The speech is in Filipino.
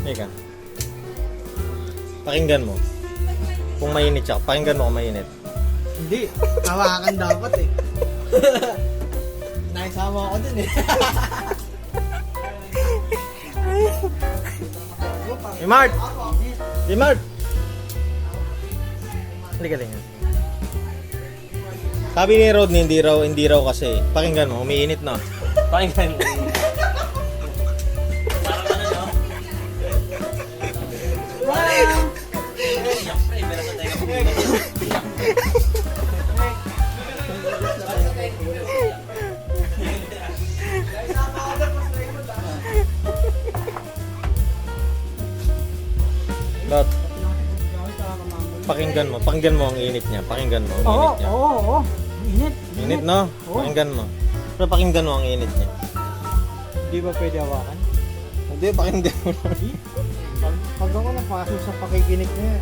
Ika. Pakinggan mo. Kung mainit siya, pakinggan mo kung mainit. Hindi. Hawakan dapat eh. Nakisama ako dun eh. Imart! Imart! Hindi ka tingnan. Sabi ni Rod, hindi raw kasi. Pakinggan mo, umiinit na. Pakinggan mo. Rod, pakinggan mo ang init niya. Pakinggan mo ang init niya. Oo. Init. Init, no? Pakinggan mo. Pero pakinggan mo ang init niya. Hindi ba pwede hawakan? Hindi, pakinggan mo. Pag ako napasok sa pakikinig niya.